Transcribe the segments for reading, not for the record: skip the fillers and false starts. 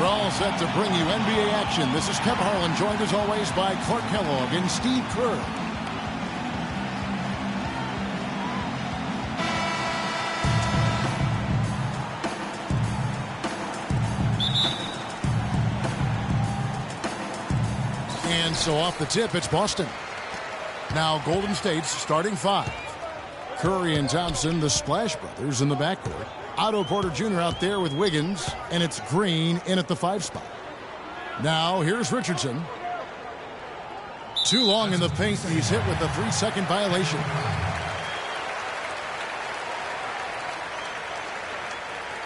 We're all set to bring you NBA action. This is Kevin Harlan, joined as always by Clark Kellogg and Steve Kerr. And so off the tip, it's Boston. Now Golden State's starting five. Curry and Thompson, the Splash Brothers in the backcourt. Otto Porter Jr. out there with Wiggins, and it's Green in at the 5 spot. Now here's Richardson. Too long in the paint, and he's hit with a 3-second violation.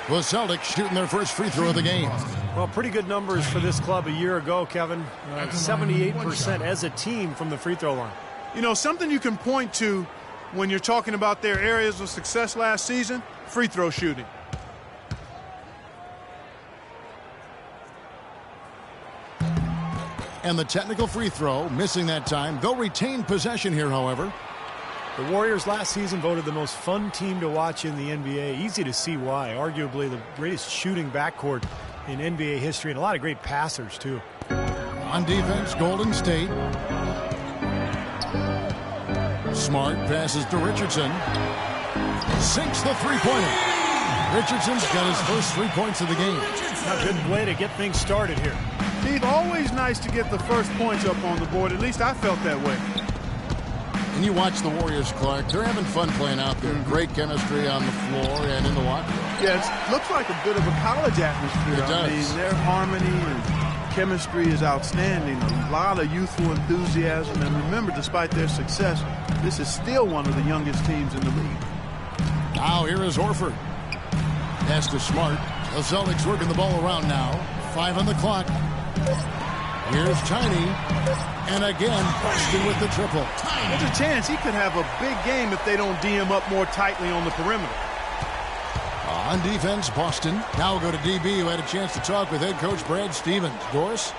The Celtics shooting their first free throw of the game. Well, pretty good numbers for this club a year ago, Kevin. 78% as a team from the free throw line. You know, something you can point to when you're talking about their areas of success last season, free throw shooting. And the technical free throw, missing that time. They'll retain possession here, however. The Warriors last season voted the most fun team to watch in the NBA. Easy to see why. Arguably the greatest shooting backcourt in NBA history, and a lot of great passers, too. On defense, Golden State. Smart passes to Richardson. Sinks the three-pointer. Richardson's got his first 3 points of the game. A good way to get things started here. Steve, always nice to get the first points up on the board. At least I felt that way. And you watch the Warriors, Clark. They're having fun playing out there. Great chemistry on the floor and in the locker room. Yeah, it looks like a bit of a college atmosphere. It does. I mean, their harmony and chemistry is outstanding. A lot of youthful enthusiasm. And remember, despite their success, this is still one of the youngest teams in the league. Now here is Horford. Pass to Smart. The Celtics working the ball around now. 5 on the clock. Here's Tiny. And again, Boston with the triple. There's a chance he could have a big game if they don't D him up more tightly on the perimeter. On defense, Boston. Now we'll go to DB, who had a chance to talk with head coach Brad Stevens. Doris?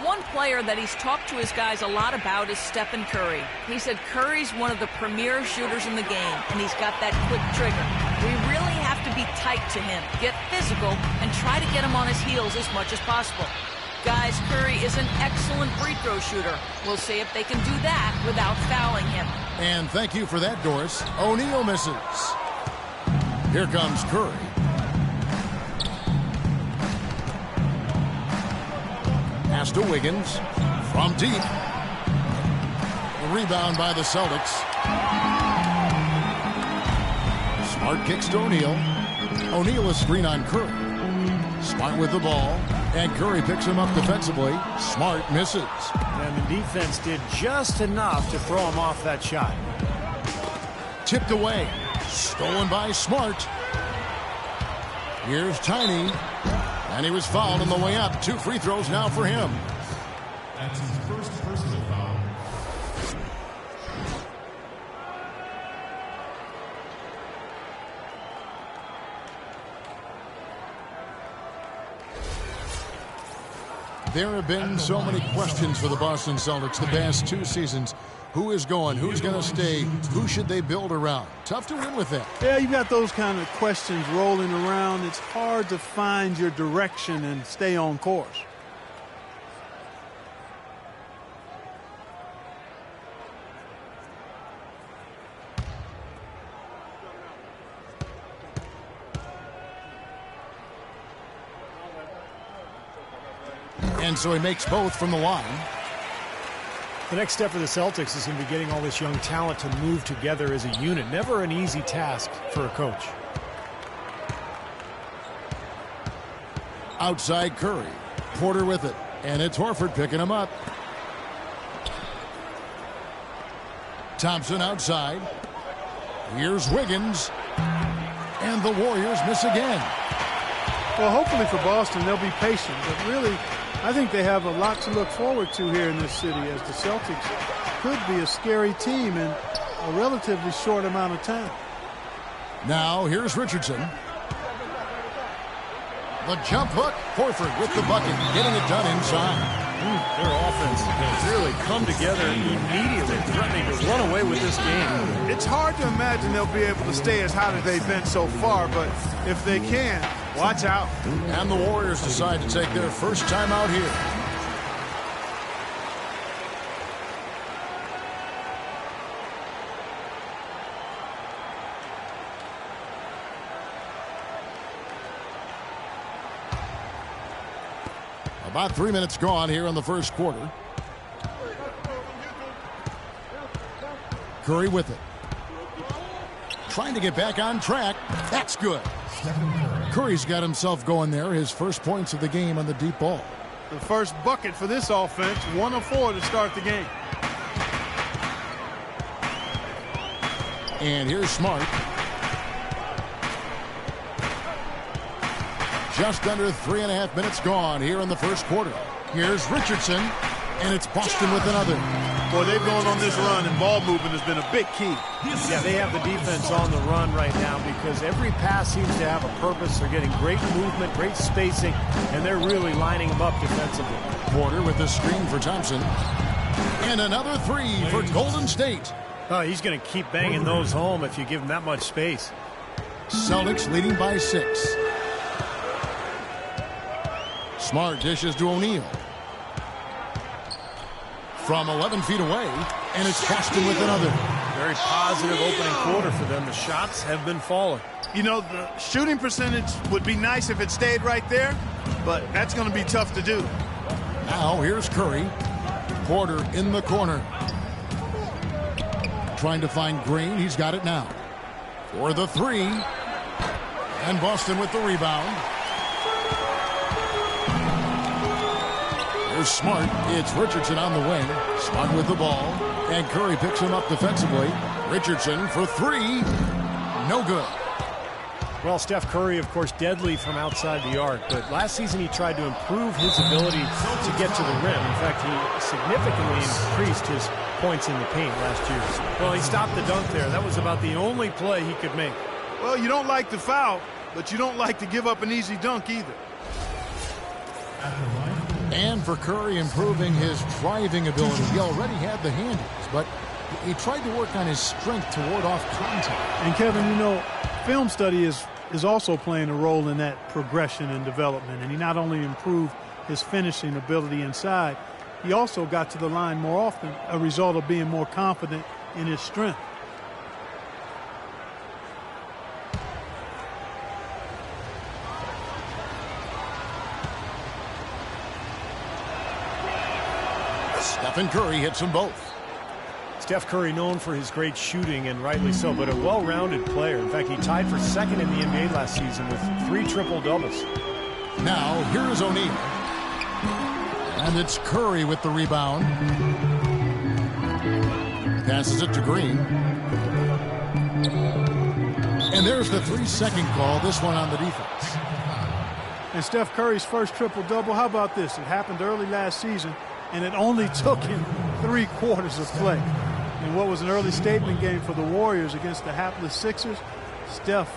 One player that he's talked to his guys a lot about is Stephen Curry. He said Curry's one of the premier shooters in the game, and he's got that quick trigger. We really have to be tight to him, get physical, and try to get him on his heels as much as possible. Guys, Curry is an excellent free throw shooter. We'll see if they can do that without fouling him. And thank you for that, Doris. O'Neal misses. Here comes Curry. Pass to Wiggins. From deep. A rebound by the Celtics. Smart kicks to O'Neal. O'Neal is screen on Curry. Smart with the ball. And Curry picks him up defensively. Smart misses. And the defense did just enough to throw him off that shot. Tipped away. Stolen by Smart. Here's Tiny. And he was fouled on the way up. 2 free throws now for him. That's his first personal foul. There have been so many questions for the Boston Celtics the past 2 seasons. Who is going? Who's going to stay? Who should they build around? Tough to win with that. Yeah, you got those kind of questions rolling around. It's hard to find your direction and stay on course. And so he makes both from the line. The next step for the Celtics is going to be getting all this young talent to move together as a unit. Never an easy task for a coach. Outside Curry. Porter with it. And it's Horford picking him up. Thompson outside. Here's Wiggins. And the Warriors miss again. Well, hopefully for Boston, they'll be patient. But really, I think they have a lot to look forward to here in this city, as the Celtics could be a scary team in a relatively short amount of time. Now here's Richardson. The jump hook. Horford with the bucket, getting it done inside. Their offense has really come together immediately, threatening to run away with this game. It's hard to imagine they'll be able to stay as hot as they've been so far, but if they can, Watch out. And the Warriors decide to take their first time out here. About 3 minutes gone here in the first quarter. Curry with it. Trying to get back on track. That's good. Curry's got himself going there. His first points of the game on the deep ball. The first bucket for this offense. 1 of 4 to start the game. And here's Smart. Just under 3.5 minutes gone here in the first quarter. Here's Richardson, and it's Boston with another. Boy, they've gone on this run, and ball movement has been a big key. Yeah, they have the defense on the run right now because every pass seems to have a purpose. They're getting great movement, great spacing, and they're really lining them up defensively. Porter with the screen for Thompson. And another three for Golden State. Oh, he's going to keep banging those home if you give him that much space. Celtics leading by 6. Smart dishes to O'Neal. From 11 feet away, and it's Boston with another. Very positive opening quarter for them. The shots have been falling. You know, the shooting percentage would be nice if it stayed right there, but that's going to be tough to do. Now here's Curry. Porter in the corner. Trying to find Green. He's got it now. For the three. And Boston with the rebound. Here's Smart. It's Richardson on the wing. Smart with the ball. And Curry picks him up defensively. Richardson for three. No good. Well, Steph Curry, of course, deadly from outside the arc. But last season he tried to improve his ability to get to the rim. In fact, he significantly increased his points in the paint last year. Well, he stopped the dunk there. That was about the only play he could make. Well, you don't like to foul, but you don't like to give up an easy dunk either. And for Curry improving his driving ability, he already had the handles, but he tried to work on his strength to ward off contact. And Kevin, you know, film study is also playing a role in that progression and development. And he not only improved his finishing ability inside, he also got to the line more often, a result of being more confident in his strength. Stephen Curry hits them both. Steph Curry known for his great shooting, and rightly so, but a well-rounded player. In fact, he tied for second in the NBA last season with 3 triple-doubles. Now, here's O'Neal. And it's Curry with the rebound. Passes it to Green. And there's the 3-second call, this one on the defense. And Steph Curry's first triple-double, how about this? It happened early last season, and it only took him 3 quarters of play. In what was an early statement game for the Warriors against the hapless Sixers, Steph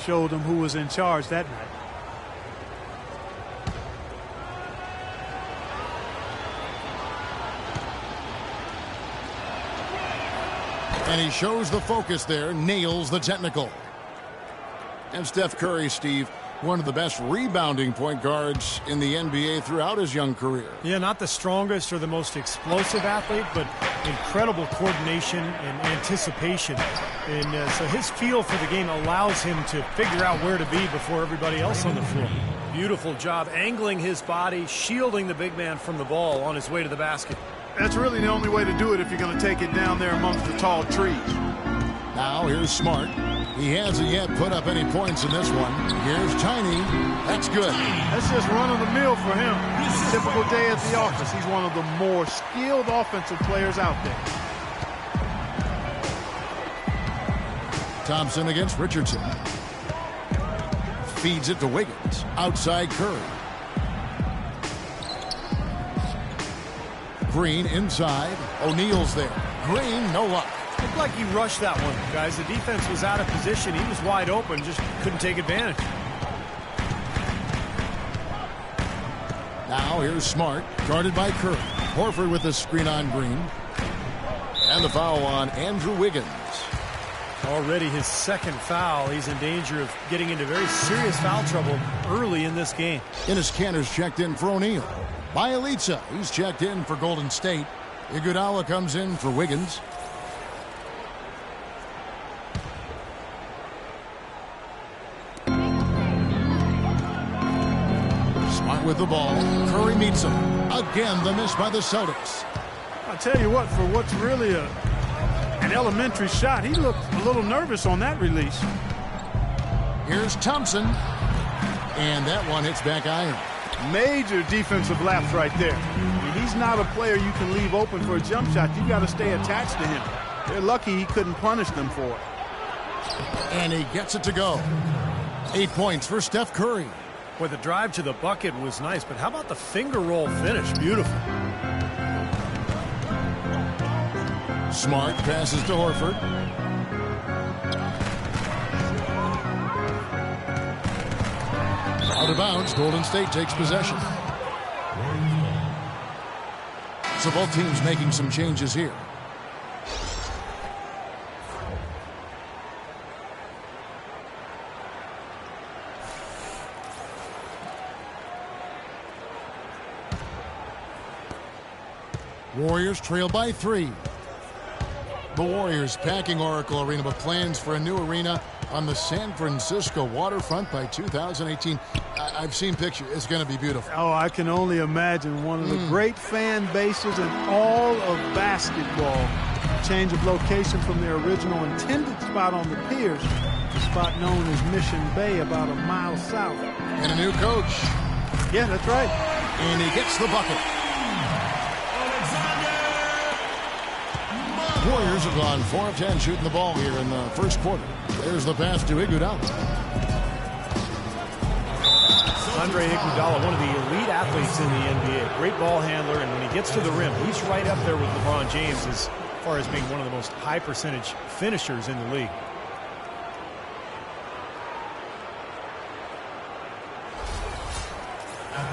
showed them who was in charge that night. And he shows the focus there, nails the technical. And Steph Curry, Steve, one of the best rebounding point guards in the NBA throughout his young career. Yeah, not the strongest or the most explosive athlete, but incredible coordination and anticipation. And so his feel for the game allows him to figure out where to be before everybody else on the floor. Beautiful job angling his body, shielding the big man from the ball on his way to the basket. That's really the only way to do it if you're going to take it down there amongst the tall trees. Now here's Smart. He hasn't yet put up any points in this one. Here's Tiny. That's good. That's just run-of-the-mill for him. Typical day at the office. He's one of the more skilled offensive players out there. Thompson against Richardson. Feeds it to Wiggins. Outside Curry. Green inside. O'Neal's there. Green, no luck. Looked like he rushed that one, guys. The defense was out of position. He was wide open, just couldn't take advantage. Now here's Smart, guarded by Curry. Horford with a screen on Green. And the foul on Andrew Wiggins. Already his second foul. He's in danger of getting into very serious foul trouble early in this game. Enes Kanter's checked in for O'Neal. Bielitsa, he's checked in for Golden State. Iguodala comes in for Wiggins. Smart with the ball. Curry meets him. Again, the miss by the Celtics. I'll tell you what, for what's really an elementary shot, he looked a little nervous on that release. Here's Thompson. And that one hits back iron. Major defensive lapse right there. I mean, he's not a player you can leave open for a jump shot. You got to stay attached to him. They're lucky he couldn't punish them for it. And he gets it to go. 8 points for Steph Curry. Boy, the drive to the bucket was nice, but how about the finger roll finish? Beautiful. Smart passes to Horford. Out of bounds, Golden State takes possession. So both teams making some changes here. Warriors trail by 3. The Warriors packing Oracle Arena with plans for a new arena on the San Francisco waterfront by 2018. I've seen pictures. It's going to be beautiful. Oh, I can only imagine. One of the great fan bases in all of basketball. Change of location from their original intended spot on the piers, the spot known as Mission Bay, about a mile south. And a new coach. Yeah, that's right. And he gets the bucket. Warriors have gone 4 of 10 shooting the ball here in the first quarter. There's the pass to Iguodala. Andre Iguodala, one of the elite athletes in the NBA. Great ball handler, and when he gets to the rim, he's right up there with LeBron James as far as being one of the most high percentage finishers in the league.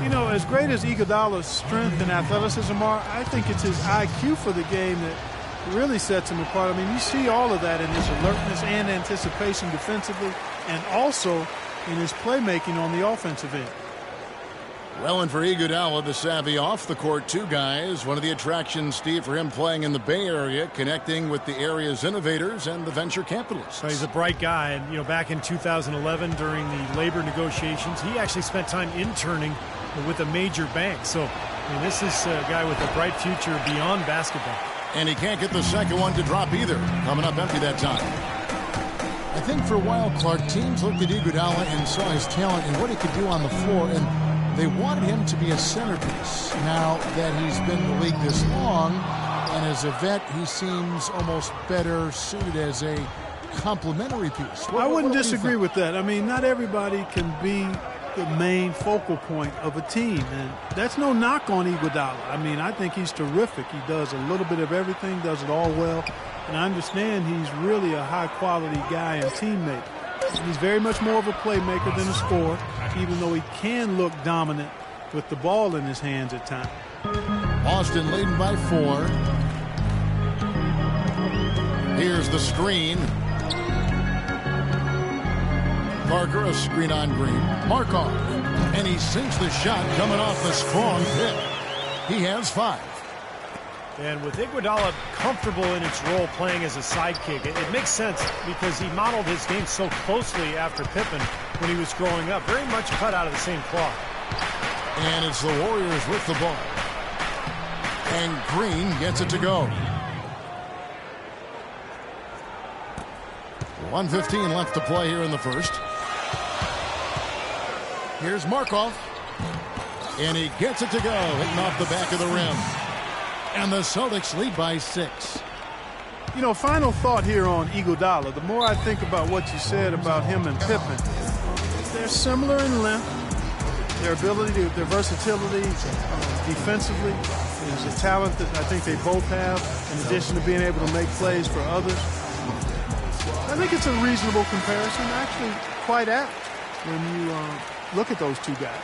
You know, as great as Iguodala's strength and athleticism are, I think it's his IQ for the game that really sets him apart. I mean, you see all of that in his alertness and anticipation defensively, and also in his playmaking on the offensive end. Well, and for Iguodala, the savvy off-the-court 2 guys. One of the attractions, Steve, for him playing in the Bay Area, connecting with the area's innovators and the venture capitalists. So he's a bright guy, and, you know, back in 2011 during the labor negotiations, he actually spent time interning with a major bank. So, I mean, this is a guy with a bright future beyond basketball. And he can't get the second one to drop either. Coming up empty that time. I think for a while, Clark, teams looked at Iguodala and saw his talent and what he could do on the floor, and they wanted him to be a centerpiece. Now that he's been in the league this long, and as a vet, he seems almost better suited as a complementary piece. I wouldn't disagree with that. I mean, not everybody can be the main focal point of a team, and that's no knock on Iguodala. I mean, I think he's terrific. He does a little bit of everything, does it all well, and I understand he's really a high-quality guy and teammate. And he's very much more of a playmaker than a scorer, even though he can look dominant with the ball in his hands at times. Boston leading by 4. Here's the screen. Parker, a screen on Green. Markov. And he sinks the shot coming off the strong pick. He has 5. And with Iguodala comfortable in its role playing as a sidekick, it makes sense because he modeled his game so closely after Pippen when he was growing up. Very much cut out of the same cloth. And it's the Warriors with the ball. And Green gets it to go. 1:15 left to play here in the first. Here's Markov. And he gets it to go, hitting off the back of the rim. And the Celtics lead by 6. You know, final thought here on Iguodala. The more I think about what you said about him and Pippen, they're similar in length. Their ability, their versatility defensively is a talent that I think they both have, in addition to being able to make plays for others. I think it's a reasonable comparison, actually quite apt when you look at those 2 guys.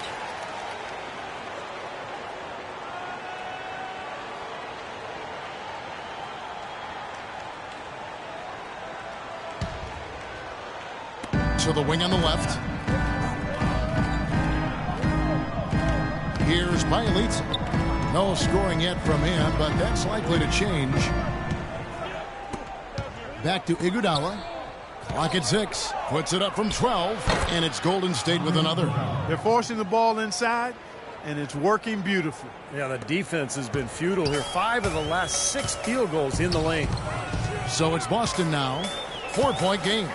to the wing on the left. Here's Payton. No scoring yet from him, but that's likely to change. Back to Iguodala. Clock at 6. Puts it up from 12, and it's Golden State with another. They're forcing the ball inside, and it's working beautifully. Yeah, the defense has been futile here. 5 of the last 6 field goals in the lane. So it's Boston now. 4-point game.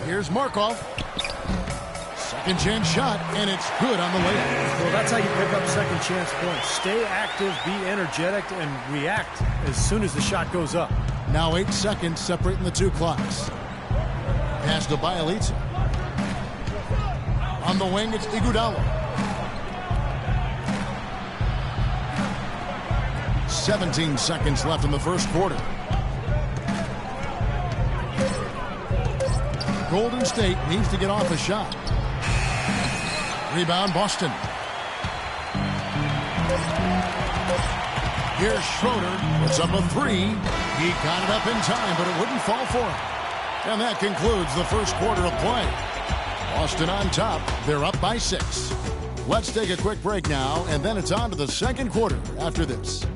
Here's Markov. Second chance shot, and it's good on the layup. Well, that's how you pick up second chance points. Stay active, be energetic, and react as soon as the shot goes up. Now 8 seconds separating the two clocks. Pass to Payton. On the wing, it's Iguodala. 17 seconds left in the first quarter. Golden State needs to get off a shot. Rebound, Boston. Here's Schroeder. Puts up a 3. He got it up in time, but it wouldn't fall for him. And that concludes the first quarter of play. Boston on top. They're up by 6. Let's take a quick break now, and then it's on to the second quarter after this.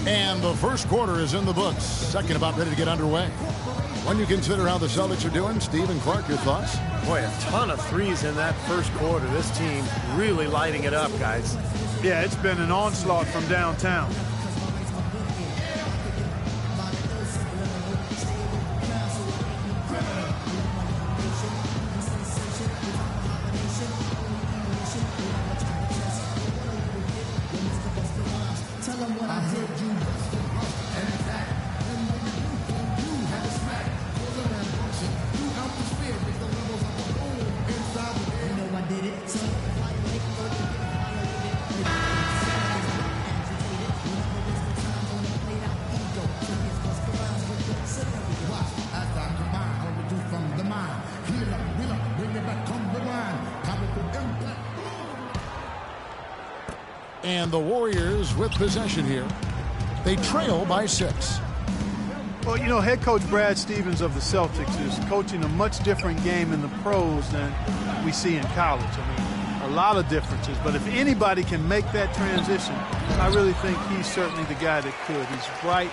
And the first quarter is in the books. Second about ready to get underway. When you consider how the Celtics are doing, Steve and Clark, your thoughts? Boy, a ton of threes in that first quarter. This team really lighting it up, guys. Yeah, it's been an onslaught from downtown. And the Warriors with possession here. They trail by 6. Well, you know, head coach Brad Stevens of the Celtics is coaching a much different game in the pros than we see in college. I mean, a lot of differences. But if anybody can make that transition, I really think he's certainly the guy that could. He's bright.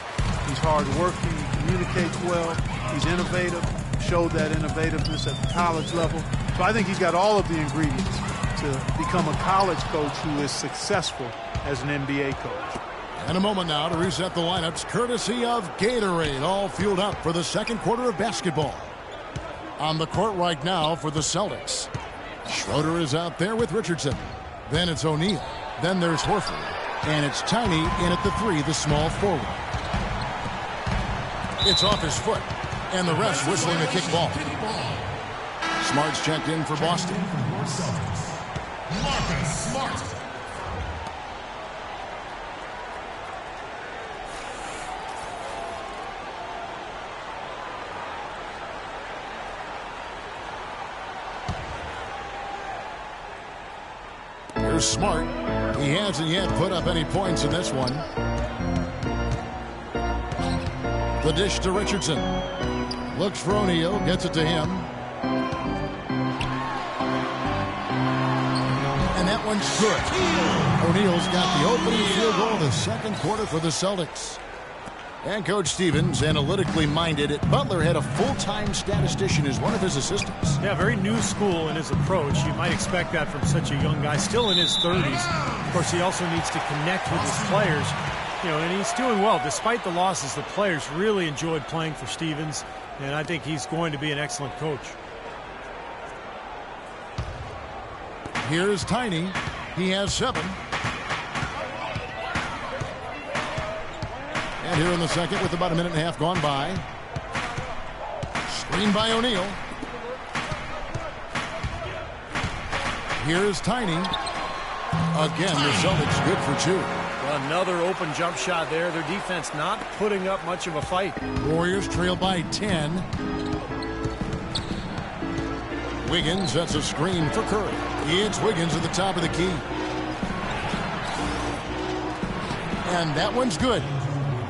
He's hardworking. He communicates well. He's innovative. Showed that innovativeness at the college level. So I think he's got all of the ingredients to become a college coach who is successful as an NBA coach. And a moment now to reset the lineups, courtesy of Gatorade, all fueled up for the second quarter of basketball. On the court right now for the Celtics. Schroeder is out there with Richardson. Then it's O'Neal. Then there's Horford. And it's Tiny in at the 3, the small forward. It's off his foot. And the refs whistling the kickball. Smart's checked in for Boston. Marcus Smart. Here's Smart. He hasn't yet put up any points in this one. The dish to Richardson. Looks for O'Neal, gets it to him. And that one's good. O'Neal's got the opening field goal of the second quarter for the Celtics. And Coach Stevens, analytically minded, Butler had a full-time statistician as one of his assistants. Yeah, very new school in his approach. You might expect that from such a young guy, still in his 30s. Of course, he also needs to connect with his players. You know, and he's doing well. Despite the losses, the players really enjoyed playing for Stevens, and I think he's going to be an excellent coach. Here's Tiny. He has 7. And here in the second with about a minute and a half gone by. Screen by O'Neal. Here's Tiny. Again, the Celtics good for 2. Another open jump shot there. Their defense not putting up much of a fight. Warriors trail by 10. Wiggins sets a screen for Curry. It's Wiggins at the top of the key. And that one's good.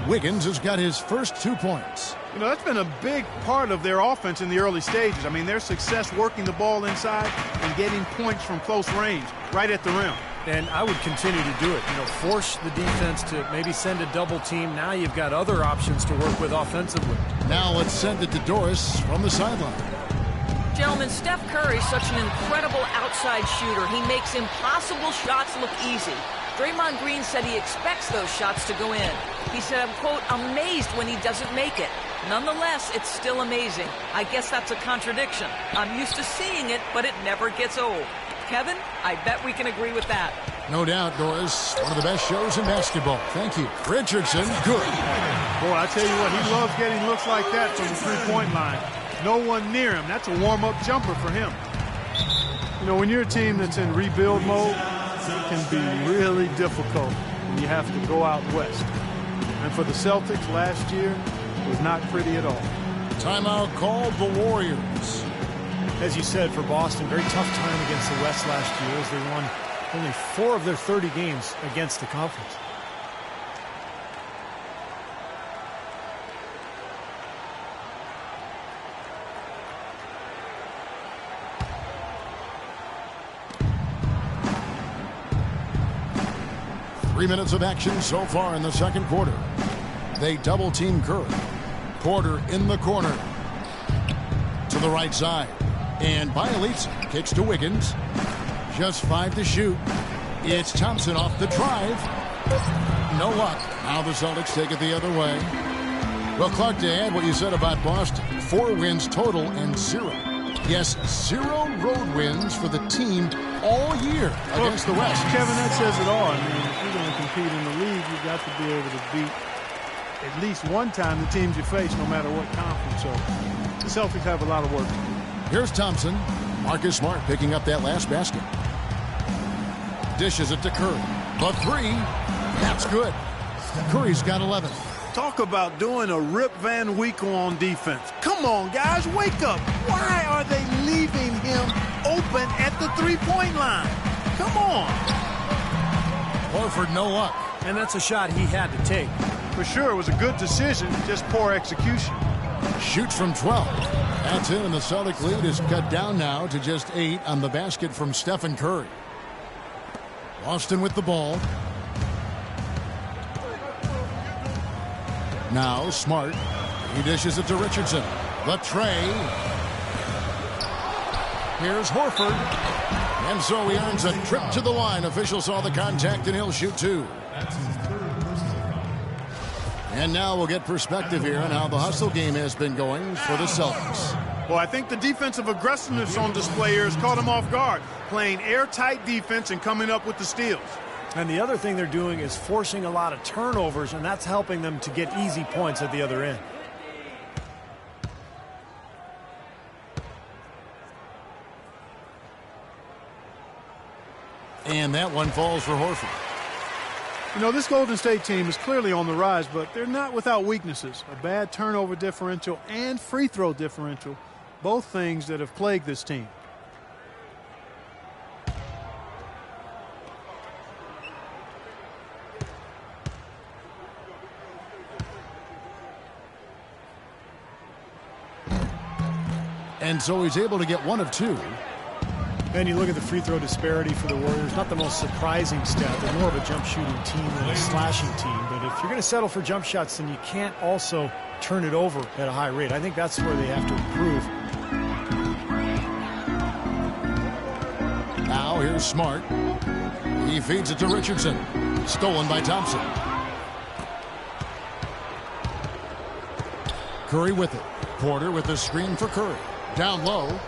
Wiggins has got his first 2 points. You know, that's been a big part of their offense in the early stages. I mean, their success working the ball inside and getting points from close range, right at the rim. And I would continue to do it. You know, force the defense to maybe send a double team. Now you've got other options to work with offensively. Now let's send it to Doris from the sideline. Gentlemen, Steph Curry's such an incredible outside shooter. He makes impossible shots look easy. Draymond Green said he expects those shots to go in. He said, I'm, quote, amazed when he doesn't make it. Nonetheless, it's still amazing. I guess that's a contradiction. I'm used to seeing it, but it never gets old. Kevin, I bet we can agree with that. No doubt, Doris. One of the best shows in basketball. Thank you. Richardson, good. Boy, I tell you what, he loves getting looks like that from the three-point line. No one near him. That's a warm-up jumper for him. You know, when you're a team that's in rebuild mode, it can be really difficult when you have to go out west. And for the Celtics last year, it was not pretty at all. Timeout called the Warriors. As you said, for Boston, very tough time against the West last year as they won only 4 of their 30 games against the conference. Three minutes of action so far in the second quarter. They double-team Curry. Porter in the corner. To the right side. And Oleksandr kicks to Wiggins. Just 5 to shoot. It's Thompson off the drive. No luck. Now the Celtics take it the other way. Well, Clark, to add what you said about Boston, 4 wins total and 0. Yes, 0 road wins for the team all year against the West. Kevin, that says it all. I mean, if you're going to compete in the league, you've got to be able to beat at least one time the teams you face, no matter what conference. So the Celtics have a lot of work to do. Here's Thompson. Marcus Smart picking up that last basket. Dishes it to Curry. The 3. That's good. Curry's got 11. Talk about doing a Rip Van Winkle on defense. Come on, guys, wake up. Why are they leaving him open at the three-point line? Come on. Horford, no luck. And that's a shot he had to take. For sure, it was a good decision, just poor execution. Shoots from 12. That's it, and the Celtic lead is cut down now to just 8 on the basket from Stephen Curry. Boston with the ball. Now Smart. He dishes it to Richardson. The tray. Here's Horford. And so he earns a trip to the line. Official saw the contact, and he'll shoot 2. And now we'll get perspective here on how the hustle game has been going for the Celtics. Well, I think the defensive aggressiveness on display here has caught him off guard, playing airtight defense and coming up with the steals. And the other thing they're doing is forcing a lot of turnovers, and that's helping them to get easy points at the other end. And that one falls for Horford. You know, this Golden State team is clearly on the rise, but they're not without weaknesses. A bad turnover differential and free throw differential, both things that have plagued this team. And so he's able to get 1 of 2. And you look at the free throw disparity for the Warriors, not the most surprising stat. They're more of a jump shooting team than a slashing team. But if you're going to settle for jump shots, then you can't also turn it over at a high rate. I think that's where they have to improve. Now here's Smart. He feeds it to Richardson. Stolen by Thompson. Curry with it. Porter with the screen for Curry. Down low.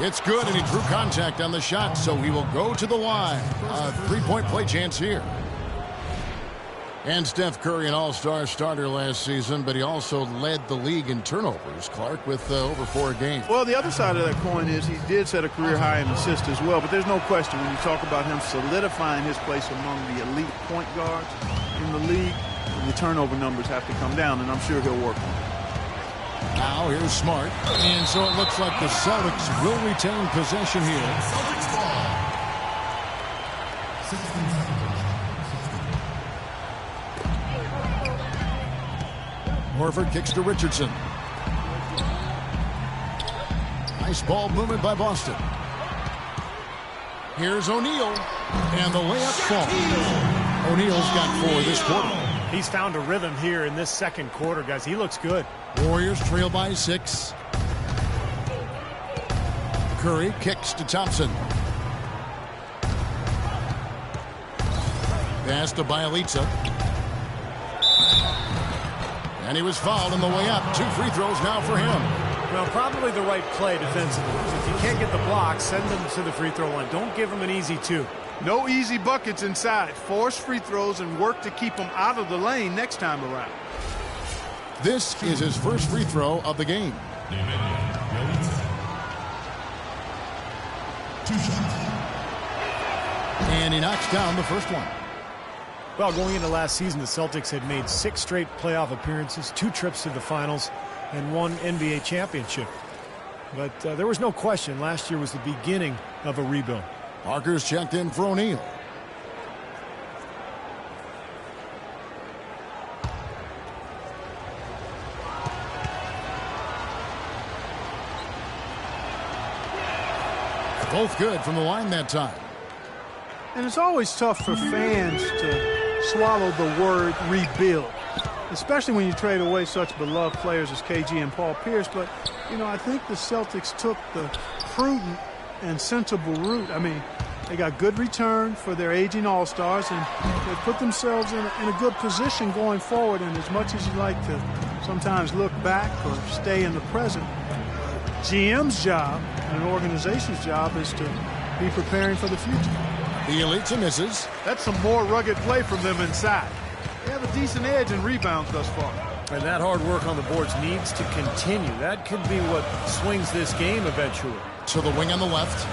It's good, and he drew contact on the shot, so he will go to the line. A 3-point play chance here. And Steph Curry, an all-star starter last season, but he also led the league in turnovers, Clark, with over 4 games. Well, the other side of that coin is he did set a career high in assists as well, but there's no question when you talk about him solidifying his place among the elite point guards in the league, the turnover numbers have to come down, and I'm sure he'll work on it. Now here's Smart. And so it looks like the Celtics will retain possession here. Celtics ball. 16 seconds. Horford kicks to Richardson. Nice ball movement by Boston. Here's O'Neal, and the layup falls. O'Neal's got 4 this quarter. He's found a rhythm here in this second quarter, guys. He looks good. Warriors trail by 6. Curry kicks to Thompson. Pass to Bielitsa. And he was fouled on the way up. 2 free throws now for him. Well, probably the right play defensively. If you can't get the block, send them to the free throw line. Don't give them an easy 2. No easy buckets inside. Force free throws and work to keep them out of the lane next time around. This is his first free throw of the game. 2 shots. And he knocks down the first one. Well, going into last season, the Celtics had made 6 straight playoff appearances, 2 trips to the finals, and 1 NBA championship. But there was no question last year was the beginning of a rebuild. Parker's checked in for O'Neal. Both good from the line that time. And it's always tough for fans to swallow the word rebuild, especially when you trade away such beloved players as KG and Paul Pierce. But, you know, I think the Celtics took the prudent and sensible route. I mean, they got good return for their aging all-stars, and they put themselves in a good position going forward. And as much as you like to sometimes look back or stay in the present, GM's job and an organization's job is to be preparing for the future. Bielitsa misses. That's some more rugged play from them inside. They have a decent edge in rebounds thus far. And that hard work on the boards needs to continue. That could be what swings this game eventually. To the wing on the left.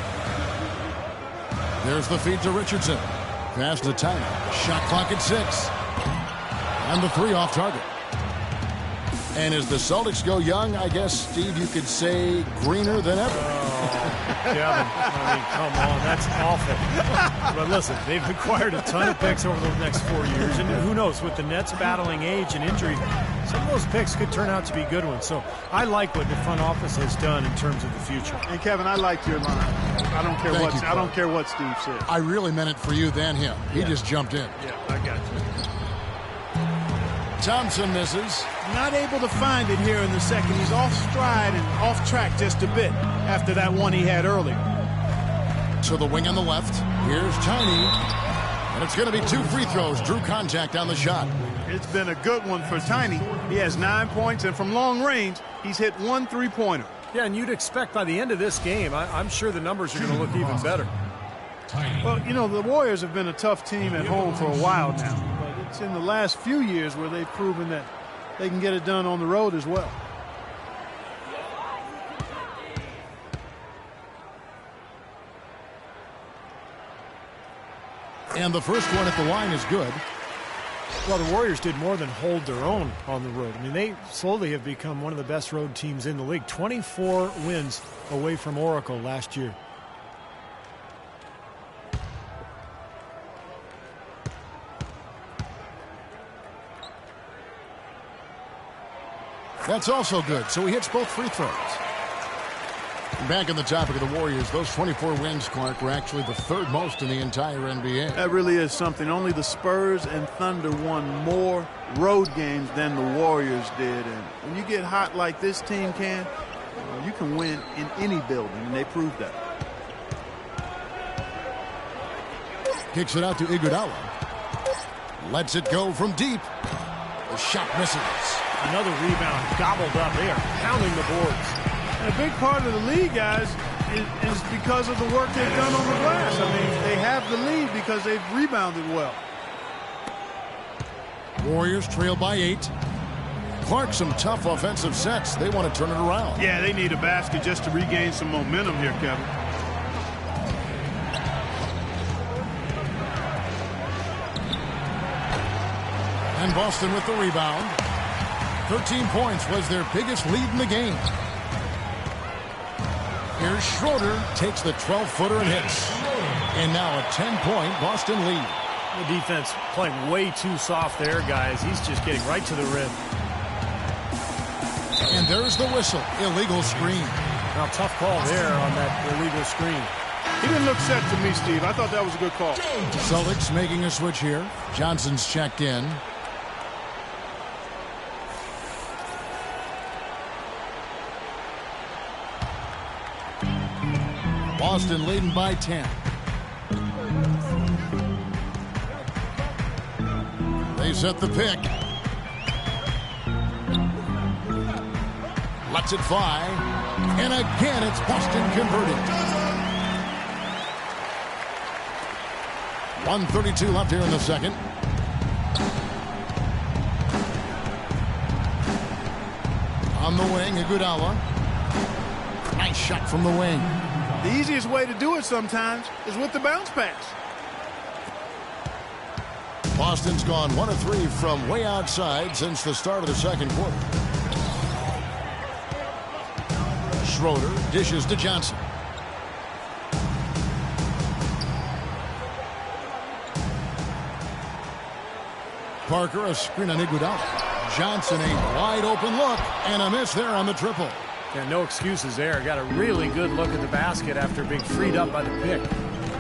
There's the feed to Richardson. Pass to Tyler. Shot clock at 6. And the 3 off target. And as the Celtics go young, I guess, Steve, you could say greener than ever. Kevin, I mean, come on, that's awful. But listen, they've acquired a ton of picks over the next 4 years, and who knows, with the Nets battling age and injury, some of those picks could turn out to be good ones. So I like what the front office has done in terms of the future. And Kevin, I liked your line. I don't care what Steve said. I really meant it for you than him. He just jumped in. Yeah, I got you. Thompson misses. Not able to find it here in the second. He's off stride and off track just a bit after that one he had earlier. To the wing on the left. Here's Tiny. And it's going to be 2 free throws. Drew contact on the shot. It's been a good one for Tiny. He has 9 points, and from long range, he's hit 1 3-pointer. Yeah, and you'd expect by the end of this game, I'm sure the numbers are going to look even better. Well, you know, the Warriors have been a tough team at home for a while now. But it's in the last few years where they've proven that they can get it done on the road as well. And the first one at the line is good. Well, the Warriors did more than hold their own on the road. I mean, they slowly have become one of the best road teams in the league. 24 wins away from Oracle last year. That's also good. So he hits both free throws. Back on the topic of the Warriors, those 24 wins, Clark, were actually the 3rd most in the entire NBA. That really is something. Only the Spurs and Thunder won more road games than the Warriors did. And when you get hot like this team can, you can win in any building, and they proved that. Kicks it out to Iguodala. Lets it go from deep. The shot misses. Another rebound gobbled up. They are pounding the boards. And a big part of the lead, guys, is because of the work they've done on the glass. I mean, they have the lead because they've rebounded well. Warriors trail by 8. Clark, some tough offensive sets. They want to turn it around. Yeah, they need a basket just to regain some momentum here, Kevin. And Boston with the rebound. 13 points was their biggest lead in the game. Here's Schroeder, takes the 12-footer and hits. And now a 10-point Boston lead. The defense playing way too soft there, guys. He's just getting right to the rim. And there's the whistle. Illegal screen. Now, tough call there on that illegal screen. He didn't look set to me, Steve. I thought that was a good call. Celtics making a switch here. Johnson's checked in. Boston leading by 10. They set the pick. Lets it fly. And again, it's Boston converting. 1:32 left here in the second. On the wing, Iguodala. Nice shot from the wing. The easiest way to do it sometimes is with the bounce pass. Boston's gone 1 of 3 from way outside since the start of the second quarter. Schroeder dishes to Johnson. Parker, a screen on Iguodala. Johnson, a wide open look, and a miss there on the triple. Yeah, no excuses there. Got a really good look at the basket after being freed up by the pick.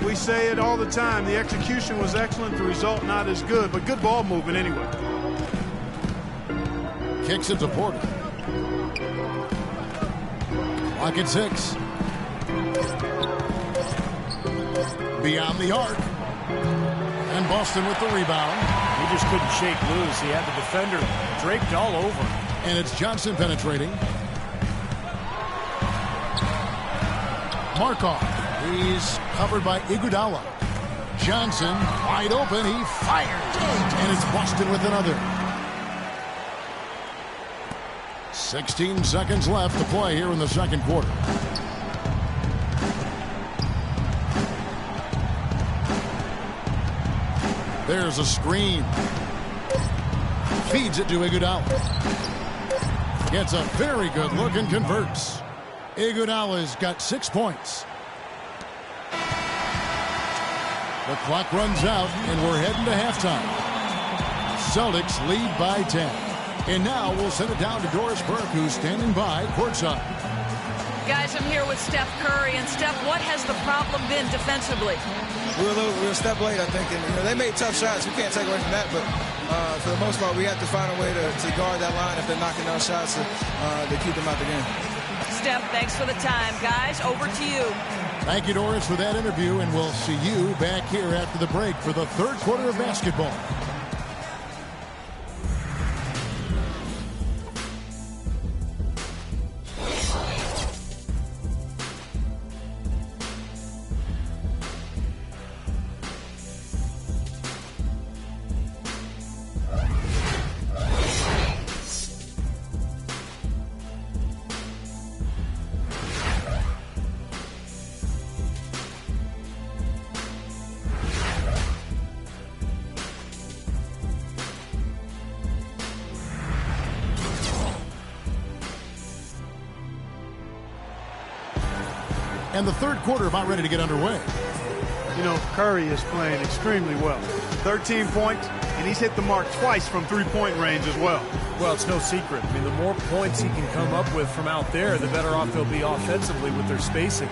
We say it all the time. The execution was excellent. The result not as good, but good ball movement anyway. Kicks it to Porter. Clock at 6. Beyond the arc. And Boston with the rebound. He just couldn't shake loose. He had the defender draped all over him. And it's Johnson penetrating. Markov. He's covered by Iguodala. Johnson wide open. He fires. And it's Boston with another. 16 seconds left to play here in the second quarter. There's a screen. Feeds it to Iguodala. Gets a very good look and converts. Iguodala's got 6 points. The clock runs out, and we're heading to halftime. Celtics lead by 10. And now we'll send it down to Doris Burke, who's standing by courtside. Guys, I'm here with Steph Curry. And, Steph, what has the problem been defensively? We were a step late, I think. And, they made tough shots. We can't take away from that. But for the most part, we have to find a way to guard that line if they're knocking down shots to keep them out the game. Steph, thanks for the time. Guys, over to you. Thank you, Doris, for that interview. And we'll see you back here after the break for the third quarter of basketball. And the third quarter about ready to get underway. You know, Curry is playing extremely well. 13 points, and he's hit the mark twice from three-point range as well. Well, it's no secret. I mean, the more points he can come up with from out there, the better off they'll be offensively with their spacing.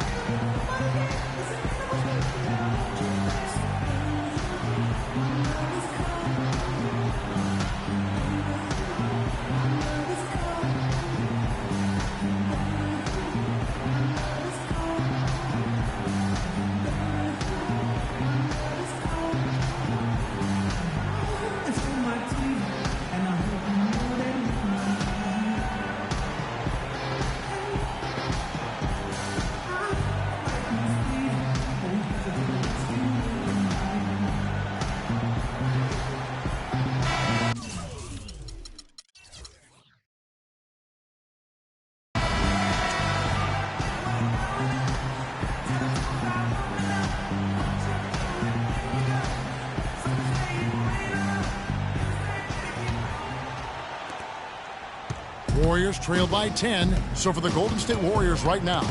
Warriors trail by 10. So for the Golden State Warriors right now,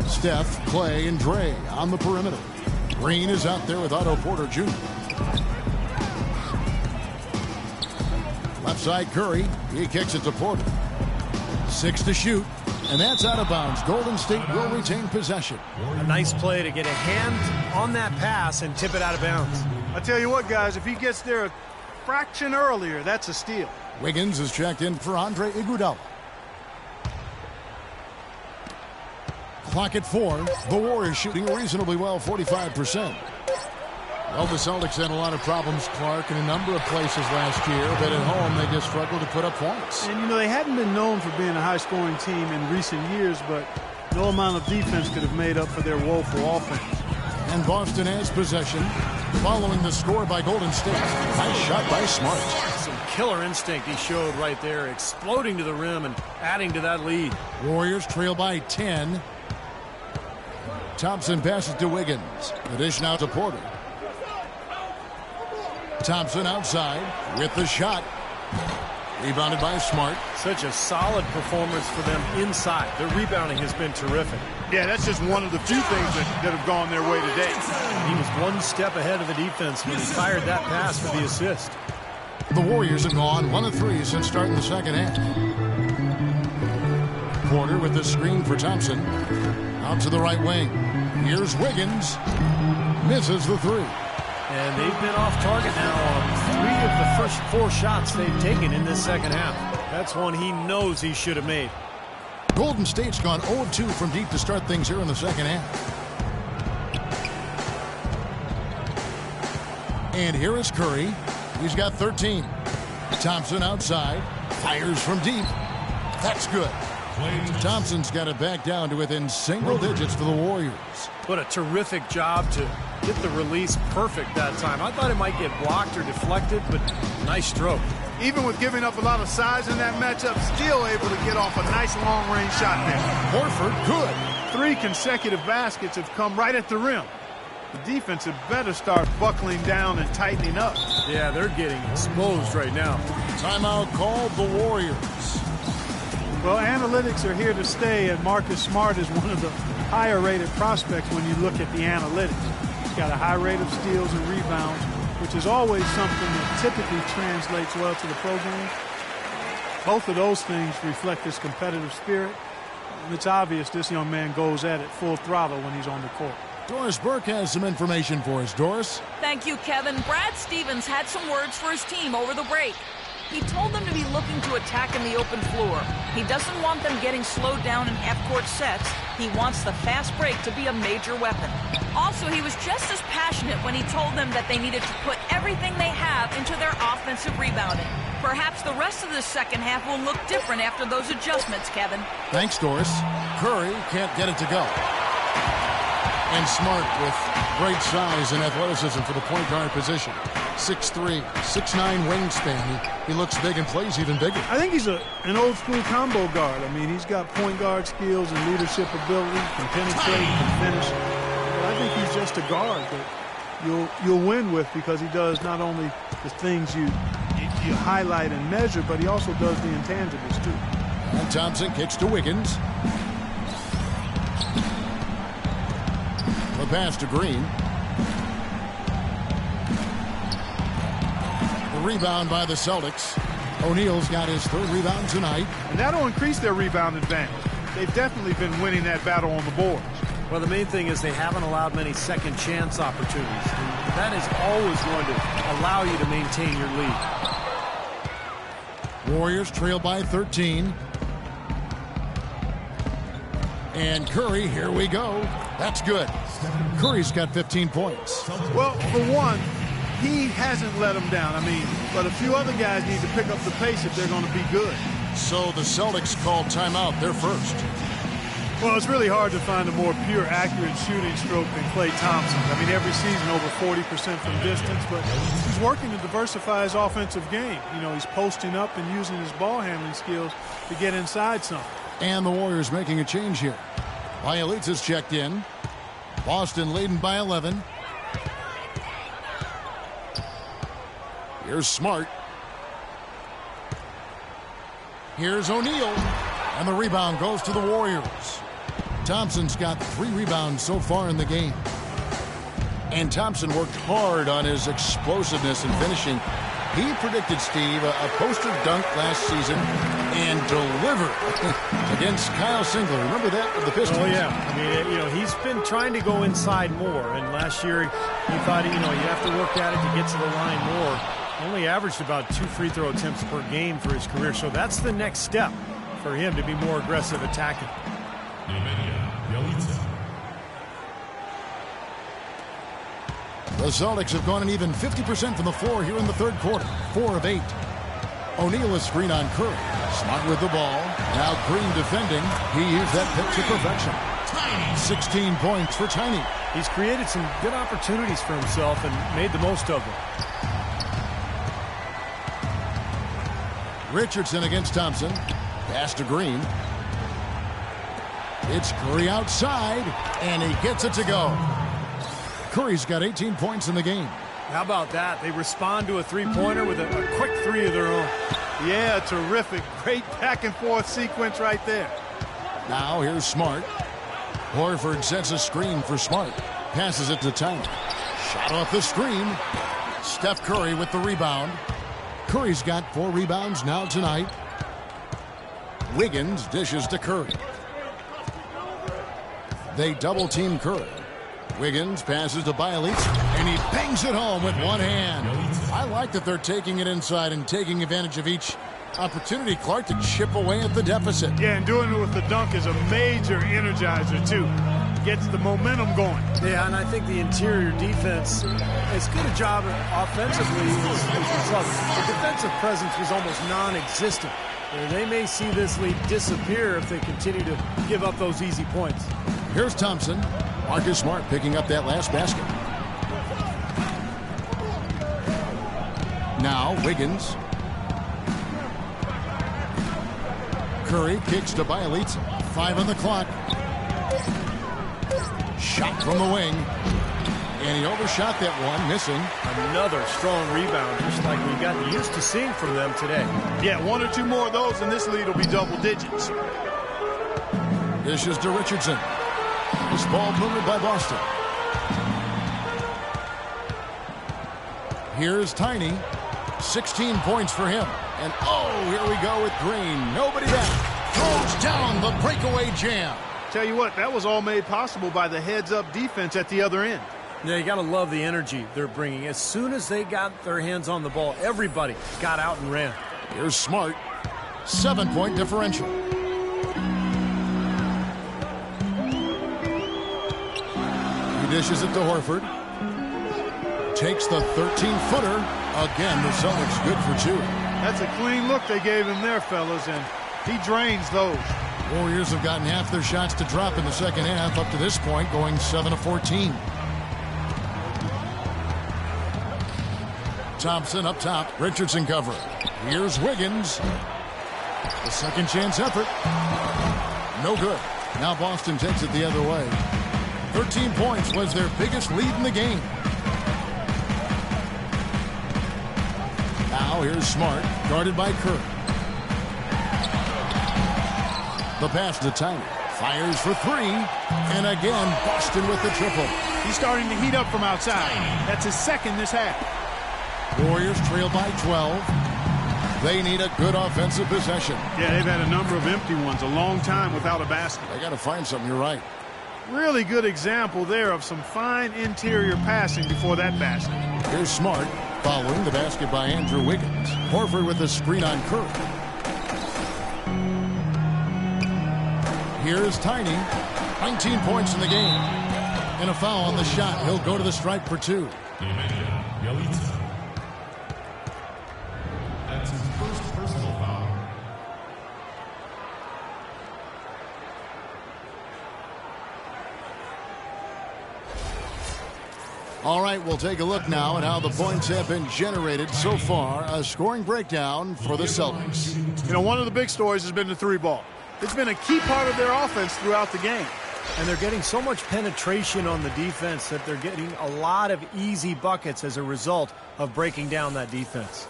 Steph, Clay, and Dre on the perimeter. Green is out there with Otto Porter Jr. Left side Curry. He kicks it to Porter. 6 to shoot, and that's out of bounds. Golden State will retain possession. A nice play to get a hand on that pass and tip it out of bounds. I tell you what, guys, if he gets there a fraction earlier, that's a steal. Wiggins is checked in for Iguodala. Clock at 4. The Warriors shooting reasonably well, 45%. Well, the Celtics had a lot of problems, Clark, in a number of places last year, but at home they just struggled to put up points. And, you know, they hadn't been known for being a high-scoring team in recent years, but no amount of defense could have made up for their woeful offense. And Boston has possession following the score by Golden State. Nice shot by Smart. Some killer instinct he showed right there, exploding to the rim and adding to that lead. Warriors trail by 10. Thompson passes to Wiggins. The dish now to Porter. Thompson outside with the shot. Rebounded by Smart. Such a solid performance for them inside. Their rebounding has been terrific. Yeah, that's just one of the few things that have gone their way today. He was one step ahead of the defense when he fired that pass for the assist. The Warriors have gone 1 of 3 since starting the second half. Porter with the screen for Thompson. Out to the right wing. Here's Wiggins. Misses the 3. And they've been off target now on 3 of the first 4 shots they've taken in this second half. That's one he knows he should have made. Golden State's gone 0 of 2 from deep to start things here in the second half. And here is Curry. He's got 13. Thompson outside. Fires from deep. That's good. Thompson's got it back down to within single digits for the Warriors. What a terrific job to get the release perfect that time. I thought it might get blocked or deflected, but nice stroke. Even with giving up a lot of size in that matchup, still able to get off a nice long-range shot there. Horford, good. 3 consecutive baskets have come right at the rim. The defense had better start buckling down and tightening up. Yeah, they're getting exposed right now. Timeout called the Warriors. Well, analytics are here to stay, and Marcus Smart is one of the higher-rated prospects when you look at the analytics. He's got a high rate of steals and rebounds, which is always something that typically translates well to the program. Both of those things reflect his competitive spirit, and it's obvious this young man goes at it full throttle when he's on the court. Doris Burke has some information for us. Doris? Thank you, Kevin. Brad Stevens had some words for his team over the break. He told them to be looking to attack in the open floor. He doesn't want them getting slowed down in half-court sets. He wants the fast break to be a major weapon. Also, he was just as passionate when he told them that they needed to put everything they have into their offensive rebounding. Perhaps the rest of the second half will look different after those adjustments, Kevin. Thanks, Doris. Curry can't get it to go. And Smart with great size and athleticism for the point guard position. 6'3", 6'9" wingspan. He looks big and plays even bigger. I think he's an old-school combo guard. I mean, he's got point guard skills and leadership ability, can penetrate, can finish. But I think he's just a guard that you'll win with because he does not only the things you highlight and measure, but he also does the intangibles, too. And Thompson kicks to Wiggins. The pass to Green. The rebound by the Celtics. O'Neal's got his 3rd rebound tonight. And that'll increase their rebound advantage. They've definitely been winning that battle on the boards. Well, the main thing is they haven't allowed many second chance opportunities. That is always going to allow you to maintain your lead. Warriors trail by 13. And Curry, here we go. That's good. Curry's got 15 points. Well, for one, he hasn't let them down. I mean, but a few other guys need to pick up the pace if they're going to be good. So the Celtics called timeout. They're first. Well, it's really hard to find a more pure, accurate shooting stroke than Klay Thompson. I mean, every season over 40% from distance, but he's working to diversify his offensive game. You know, he's posting up and using his ball handling skills to get inside some. And the Warriors making a change here. Bielitsa's checked in. Boston leading by 11. Here's Smart. Here's O'Neal. And the rebound goes to the Warriors. Thompson's got 3 rebounds so far in the game. And Thompson worked hard on his explosiveness and finishing. He predicted, Steve, a poster dunk last season and delivered against Kyle Singler. Remember that with the Pistons? Oh, yeah. I mean, he's been trying to go inside more. And last year, he thought, you have to work at it to get to the line more. Only averaged about 2 free throw attempts per game for his career. So that's the next step for him to be more aggressive attacking. The Celtics have gone an even 50% from the floor here in the third quarter. 4 of 8. O'Neal a screen on Curry. Smart with the ball. Now Green defending. He used that pick to perfection. 16 points for Tiny. He's created some good opportunities for himself and made the most of them. Richardson against Thompson. Pass to Green. It's Curry outside, and he gets it to go. Curry's got 18 points in the game. How about that? They respond to a three-pointer with a quick three of their own. Yeah, terrific. Great back-and-forth sequence right there. Now here's Smart. Horford sets a screen for Smart. Passes it to Tiny. Shot off the screen. Steph Curry with the rebound. Curry's got 4 rebounds now tonight. Wiggins dishes to Curry. They double-team Curry. Wiggins passes to Bielitz, and he bangs it home with one hand. I like that they're taking it inside and taking advantage of each opportunity, Clark, to chip away at the deficit. Yeah, and doing it with the dunk is a major energizer, too. Gets the momentum going. Yeah, and I think the interior defense, as good a job offensively as the defensive presence was almost non-existent. They may see this lead disappear if they continue to give up those easy points. Here's Thompson. Marcus Smart picking up that last basket. Now Wiggins. Curry kicks to Bielitz. 5 on the clock. Shot from the wing. And he overshot that one, missing. Another strong rebound, just like we got used to seeing from them today. Yeah, 1 or 2 more of those, and this lead will be double digits. Dishes to Richardson. This ball moved by Boston. Here's Tiny. 16 points for him. And here we go with Green. Nobody back. Throws down the breakaway jam. Tell you what, that was all made possible by the heads-up defense at the other end. Yeah, you got to love the energy they're bringing. As soon as they got their hands on the ball, everybody got out and ran. Here's Smart. 7-point differential. He dishes it to Horford. Takes the 13-footer. Again, the Celtics good for 2. That's a clean look they gave him there, fellas, and he drains those. Warriors have gotten half their shots to drop in the second half up to this point, going 7 of 14. Thompson up top. Richardson covering. Here's Wiggins. The second chance effort. No good. Now Boston takes it the other way. 13 points was their biggest lead in the game. Now here's Smart, guarded by Curry. The pass to Tiny. Fires for 3. And again, Boston with the triple. He's starting to heat up from outside. That's his second this half. Warriors trail by 12. They need a good offensive possession. Yeah, they've had a number of empty ones, a long time without a basket. They got to find something, you're right. Really good example there of some fine interior passing before that basket. Here's Smart, following the basket by Andrew Wiggins. Horford with a screen on Curry. Here's Tiny. 19 points in the game. And a foul on the shot. He'll go to the stripe for 2. That's his first personal foul. All right, we'll take a look now at how the points have been generated so far. A scoring breakdown for the Celtics. You know, one of the big stories has been the 3-ball. It's been a key part of their offense throughout the game. And they're getting so much penetration on the defense that they're getting a lot of easy buckets as a result of breaking down that defense.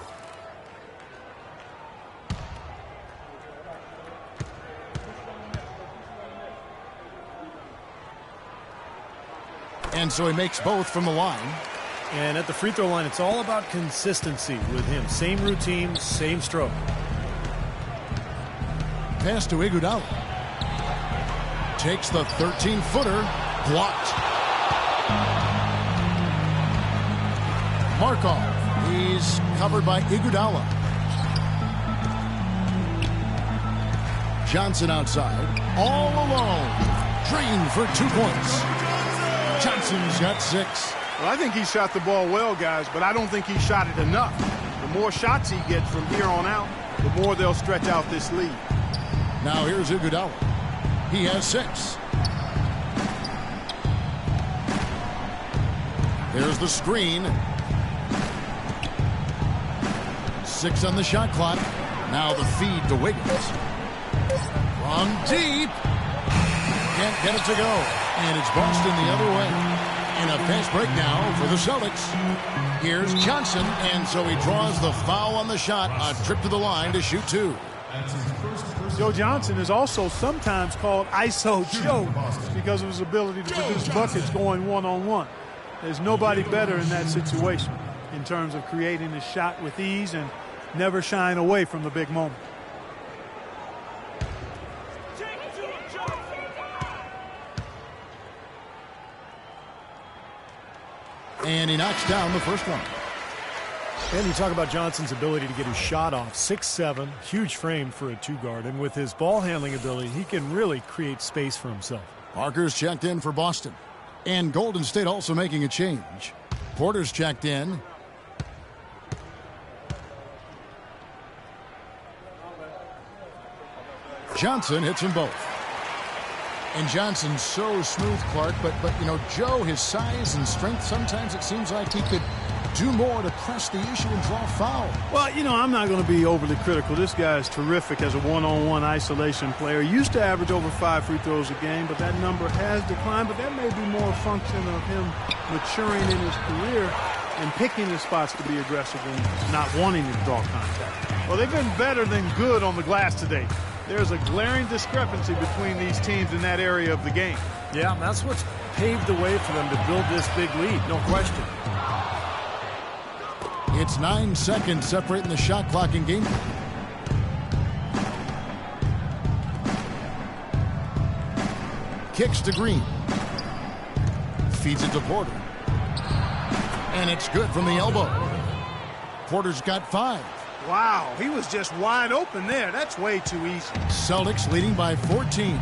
And so he makes both from the line. And at the free throw line, it's all about consistency with him. Same routine, same stroke. Pass to Iguodala. Takes the 13-footer. Blocked. Markov. He's covered by Iguodala. Johnson outside. All alone. Drained for 2 points. Johnson's got 6. Well, I think he shot the ball well, guys, but I don't think he shot it enough. The more shots he gets from here on out, the more they'll stretch out this lead. Now here's Iguodala. He has 6. There's the screen. 6 on the shot clock. Now the feed to Wiggins. From deep. Can't get it to go. And it's Boston the other way. And a fast break now for the Celtics. Here's Johnson, and so he draws the foul on the shot. A trip to the line to shoot 2. Joe Johnson is also sometimes called ISO Joe because of his ability to produce buckets going one-on-one. There's nobody better in that situation in terms of creating a shot with ease and never shying away from the big moment. And he knocks down the first one. And you talk about Johnson's ability to get his shot off. 6'7", huge frame for a 2-guard. And with his ball handling ability, he can really create space for himself. Parker's checked in for Boston. And Golden State also making a change. Porter's checked in. Johnson hits them both. And Johnson's so smooth, Clark, but you know, Joe, his size and strength, sometimes it seems like he could do more to press the issue and draw foul. Well, you know, I'm not going to be overly critical. This guy is terrific as a one-on-one isolation player. He used to average over 5 free throws a game, but that number has declined. But that may be more a function of him maturing in his career and picking his spots to be aggressive and not wanting to draw contact. Well, they've been better than good on the glass today. There's a glaring discrepancy between these teams in that area of the game. Yeah, that's what's paved the way for them to build this big lead, no question. It's 9 seconds separating the shot clock in game. Kicks to Green. Feeds it to Porter. And it's good from the elbow. Porter's got 5. Wow, he was just wide open there. That's way too easy. Celtics leading by 14.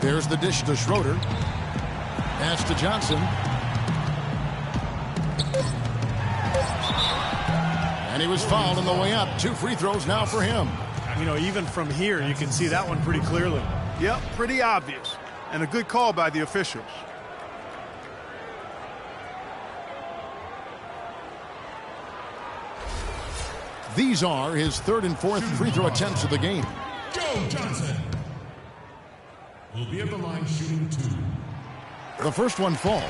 There's the dish to Schroeder. Pass to Johnson. And he was fouled on the way up. 2 free throws now for him. You know, even from here, you can see that one pretty clearly. Yep, pretty obvious. And a good call by the officials. These are his 3rd and 4th free throw attempts of the game. Joe Johnson will be at the line shooting 2. The first one falls.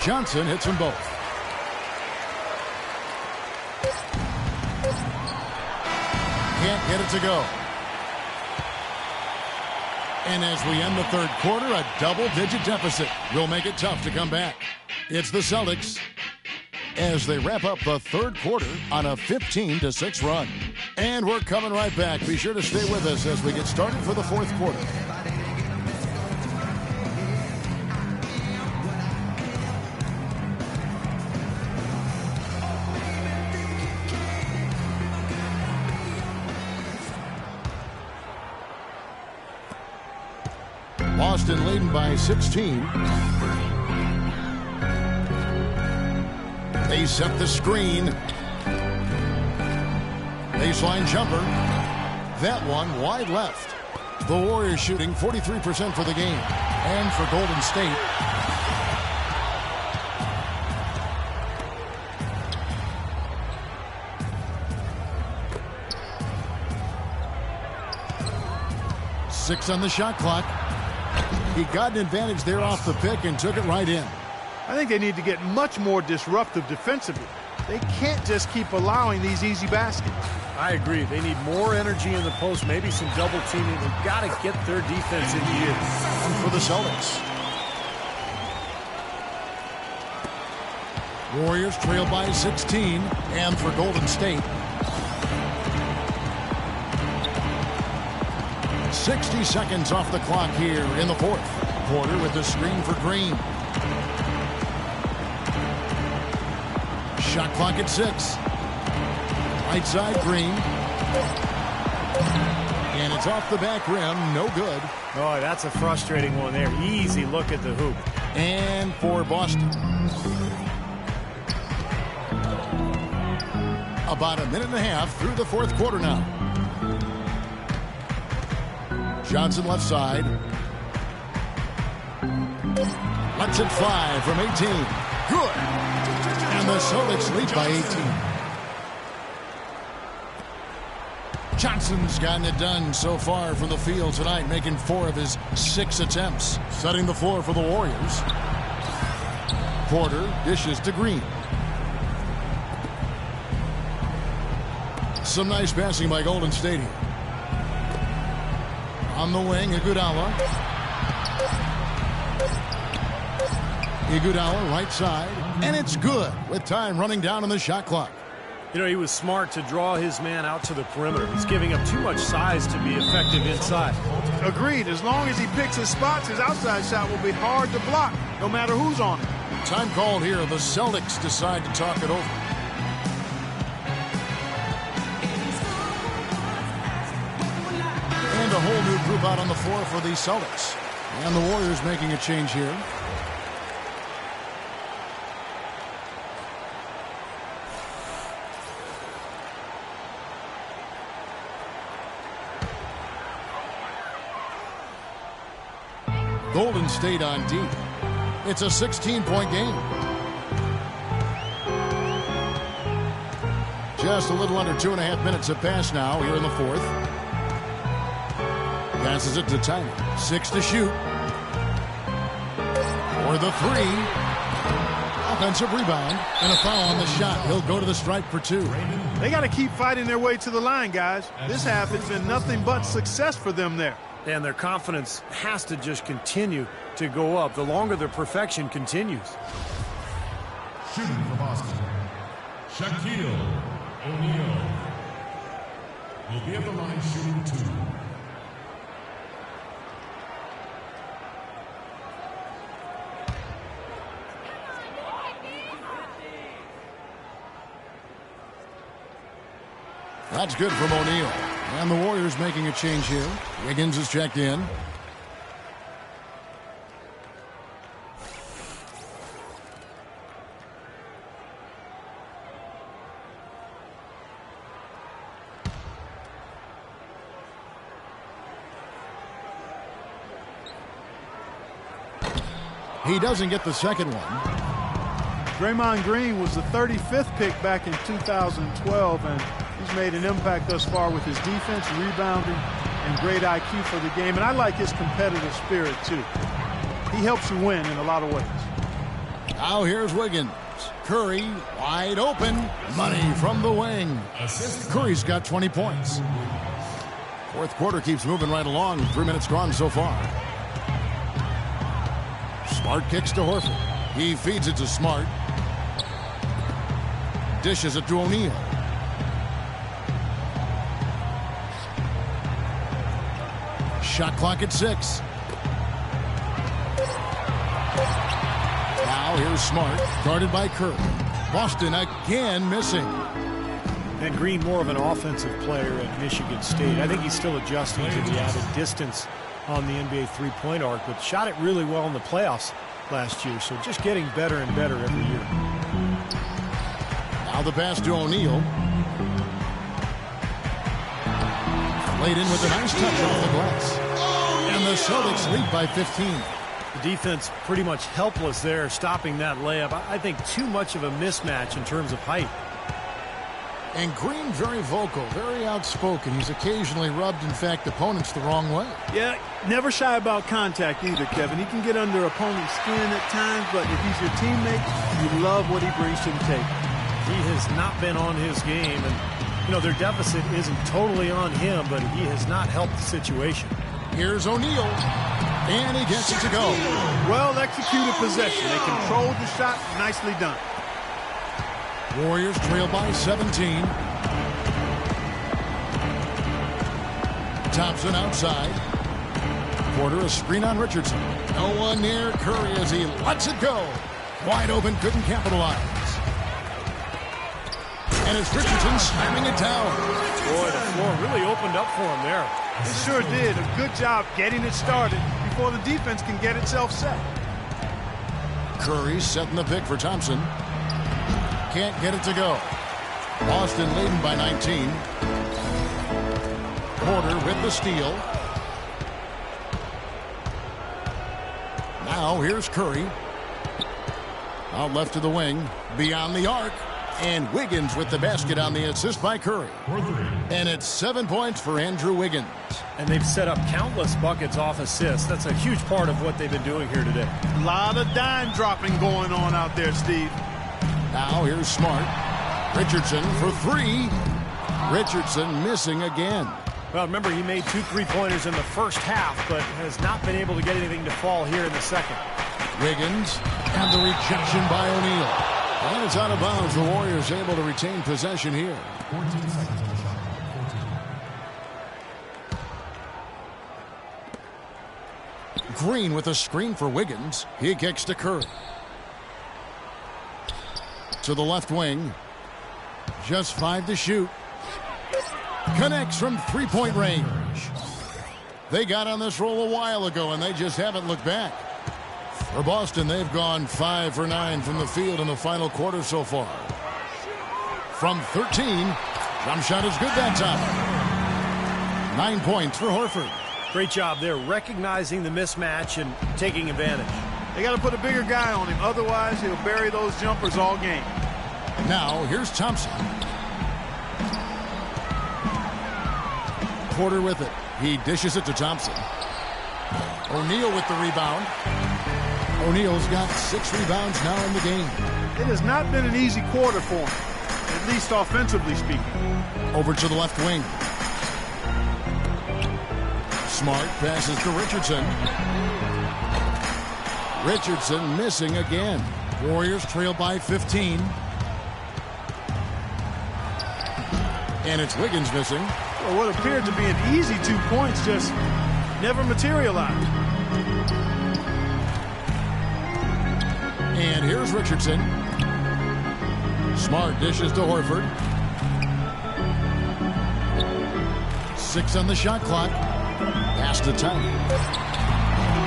Johnson hits them both. Can't get it to go. And as we end the 3rd quarter, a double-digit deficit will make it tough to come back. It's the Celtics as they wrap up the 3rd quarter on a 15-6 run. And we're coming right back. Be sure to stay with us as we get started for the 4th quarter. Boston leading by 16. They set the screen. Baseline jumper. That one wide left. The Warriors shooting 43% for the game. And for Golden State, 6 on the shot clock. He got an advantage there off the pick and took it right in. I think they need to get much more disruptive defensively. They can't just keep allowing these easy baskets. I agree. They need more energy in the post, maybe some double teaming. They've got to get their defense in gear. And for the Celtics. Warriors trail by 16. And for Golden State, 60 seconds off the clock here in the fourth. Porter with the screen for Green. Shot clock at 6. Right side, Green. And it's off the back rim. No good. Oh, that's a frustrating one there. Easy look at the hoop. And for Boston, about a minute and a half through the fourth quarter now. Johnson left side. Lets it fly from 18. Good. And the Celtics lead by 18. Johnson's gotten it done so far from the field tonight, making 4 of his 6 attempts. Setting the floor for the Warriors. Porter dishes to Green. Some nice passing by Golden State here. On the wing, Iguodala. Iguodala, right side. And it's good with time running down on the shot clock. You know, he was smart to draw his man out to the perimeter. He's giving up too much size to be effective inside. Agreed. As long as he picks his spots, his outside shot will be hard to block, no matter who's on it. Time called here. The Celtics decide to talk it over. And a whole new group out on the floor for the Celtics. And the Warriors making a change here. Golden State on deep. It's a 16-point game. Just a little under 2.5 minutes have passed now here in the fourth. Passes it to Tyler. 6 to shoot. For the 3. Offensive rebound and a foul on the shot. He'll go to the stripe for 2. They got to keep fighting their way to the line, guys. This half has been nothing but success for them there. And their confidence has to just continue to go up the longer their perfection continues. Shooting for Boston, Shaquille O'Neal will be at the line shooting 2. That's good from O'Neal. And the Warriors making a change here. Wiggins is checked in. He doesn't get the second one. Draymond Green was the 35th pick back in 2012, and he's made an impact thus far with his defense, rebounding, and great IQ for the game. And I like his competitive spirit, too. He helps you win in a lot of ways. Now here's Wiggins. Curry wide open. Money from the wing. Curry's got 20 points. Fourth quarter keeps moving right along. 3 minutes gone so far. Smart kicks to Horford. He feeds it to Smart. Dishes it to O'Neal. Shot clock at 6. Now here's Smart, guarded by Curry. Boston again missing. And Green, more of an offensive player at Michigan State. I think he's still adjusting to the added distance on the NBA three-point arc, but shot it really well in the playoffs last year, so just getting better and better every year. Now the pass to O'Neal. Laid in with a nice touch off the glass. And the Celtics lead by 15. The defense pretty much helpless there, stopping that layup. I think too much of a mismatch in terms of height. And Green very vocal, very outspoken. He's occasionally rubbed, in fact, opponents the wrong way. Yeah, never shy about contact either, Kevin. He can get under opponent's skin at times, but if he's your teammate, you love what he brings to the table. He has not been on his game, and, you know, their deficit isn't totally on him, but he has not helped the situation. Here's O'Neal, and he gets it to go. Well-executed possession. They controlled the shot. Nicely done. Warriors trail by 17. Thompson outside. Porter a screen on Richardson. No one near Curry as he lets it go. Wide open, couldn't capitalize. And it's Richardson slamming it down. Boy, the floor really opened up for him there. It sure did. A good job getting it started before the defense can get itself set. Curry setting the pick for Thompson. Can't get it to go. Boston leading by 19. Porter with the steal. Now here's Curry. Out left to the wing. Beyond the arc. And Wiggins with the basket on the assist by Curry. And it's 7 points for Andrew Wiggins. And they've set up countless buckets off assists. That's a huge part of what they've been doing here today. A lot of dime dropping going on out there, Steve. Now here's Smart. Richardson for three. Richardson missing again. Well, remember, he made 2 3-pointers in the first half, but has not been able to get anything to fall here in the second. Wiggins and the rejection by O'Neal. And it's out of bounds. The Warriors able to retain possession here. 14 seconds on the shot. 14. Green with a screen for Wiggins. He kicks to Curry. To the left wing. Just 5 to shoot. Connects from three-point range. They got on this roll a while ago, and they just haven't looked back. For Boston, they've gone 5 for 9 from the field in the final quarter so far. From 13, jump shot is good that time. 9 points for Horford. Great job there, recognizing the mismatch and taking advantage. They got to put a bigger guy on him. Otherwise, he'll bury those jumpers all game. Now, here's Thompson. Porter with it. He dishes it to Thompson. O'Neal with the rebound. O'Neal's got 6 rebounds now in the game. It has not been an easy quarter for him, at least offensively speaking. Over to the left wing. Smart passes to Richardson. Richardson missing again. Warriors trail by 15. And it's Wiggins missing. Well, what appeared to be an easy 2 points just never materialized. And here's Richardson. Smart dishes to Horford. 6 on the shot clock. Pass to Tiny.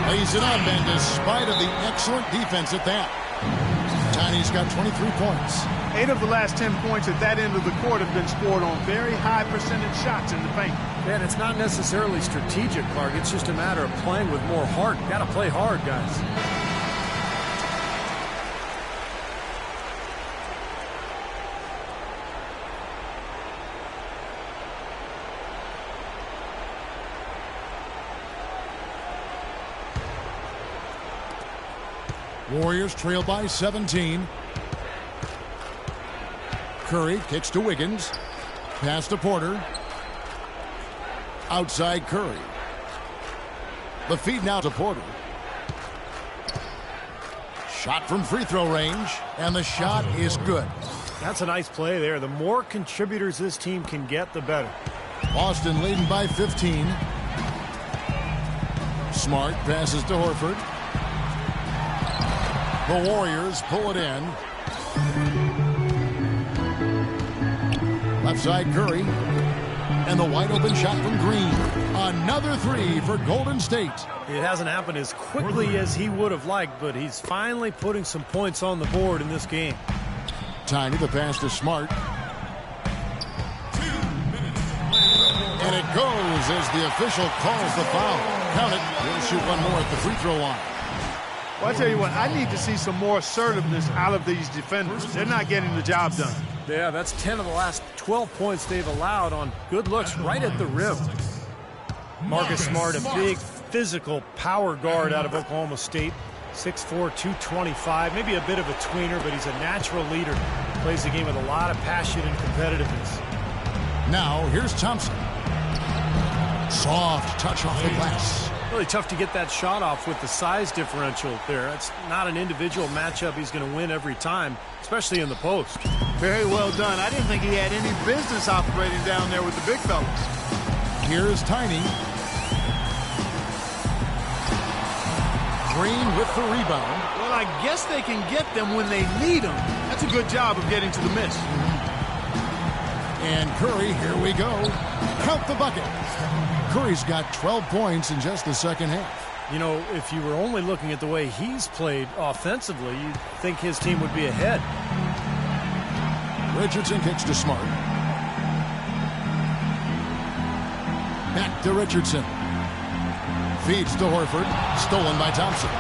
Lays it up, and despite of the excellent defense at that, Tiny's got 23 points. 8 of the last 10 points at that end of the court have been scored on very high percentage shots in the paint. And it's not necessarily strategic, Clark. It's just a matter of playing with more heart. Got to play hard, guys. Warriors trail by 17. Curry kicks to Wiggins. Pass to Porter. Outside Curry. The feed now to Porter. Shot from free throw range, and the shot is good. That's a nice play there. The more contributors this team can get, the better. Boston leading by 15. Smart passes to Horford. The Warriors pull it in. Left side Curry. And the wide open shot from Green. Another 3 for Golden State. It hasn't happened as quickly as he would have liked, but he's finally putting some points on the board in this game. Tiny, the pass to Smart. And it goes as the official calls the foul. Count it. He'll shoot one more at the free throw line. Well, I tell you what, I need to see some more assertiveness out of these defenders. They're not getting the job done. Yeah, that's 10 of the last 12 points they've allowed on good looks right at the rim. Marcus Smart, a big physical power guard out of Oklahoma State. 6'4", 225, maybe a bit of a tweener, but he's a natural leader. Plays the game with a lot of passion and competitiveness. Now, here's Thompson. Soft touch off the glass. Really tough to get that shot off with the size differential there. That's not an individual matchup he's going to win every time, especially in the post. Very well done. I didn't think he had any business operating down there with the big fellas. Here's Tiny. Green with the rebound. Well, I guess they can get them when they need them. That's a good job of getting to the miss. And Curry, here we go. Count the bucket. Curry's got 12 points in just the second half. You know, if you were only looking at the way he's played offensively, you'd think his team would be ahead. Richardson kicks to Smart. Back to Richardson. Feeds to Horford. Stolen by Thompson.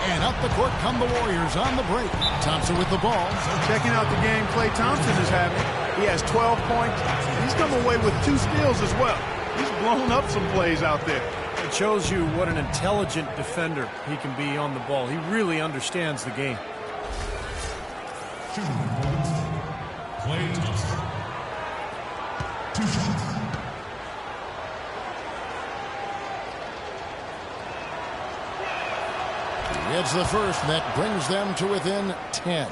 And up the court come the Warriors on the break. Thompson with the ball. Checking out the game Klay Thompson is having. He has 12 points. He's come away with 2 steals as well. He's blown up some plays out there. It shows you what an intelligent defender he can be on the ball. He really understands the game. Shooting point, Klay Thompson. 2 shots. It's the first that brings them to within 10.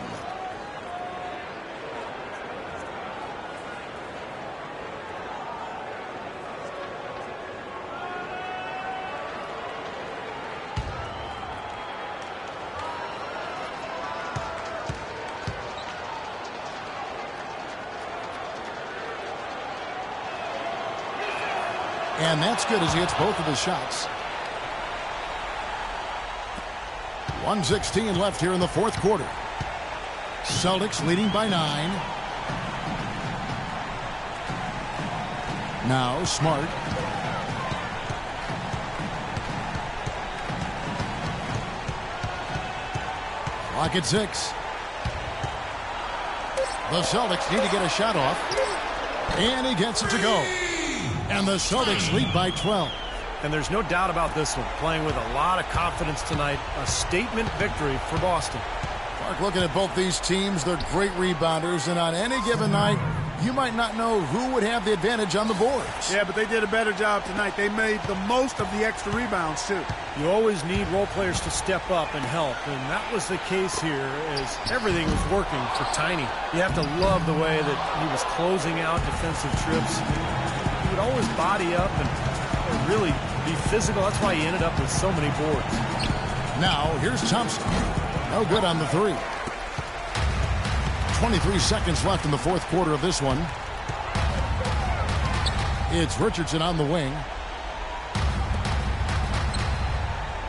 And that's good as he hits both of his shots. 1:16 left here in the fourth quarter. Celtics leading by 9. Now Smart. Clock at 6. The Celtics need to get a shot off. And he gets it to go. And the Celtics lead by 12. And there's no doubt about this one. Playing with a lot of confidence tonight. A statement victory for Boston. Clark, looking at both these teams, they're great rebounders. And on any given night, you might not know who would have the advantage on the boards. Yeah, but they did a better job tonight. They made the most of the extra rebounds, too. You always need role players to step up and help. And that was the case here as everything was working for Tiny. You have to love the way that he was closing out defensive trips. He would always body up and really be physical. That's why he ended up with so many boards. Now, here's Thompson. No good on the 3. 23 seconds left in the fourth quarter of this one. It's Richardson on the wing.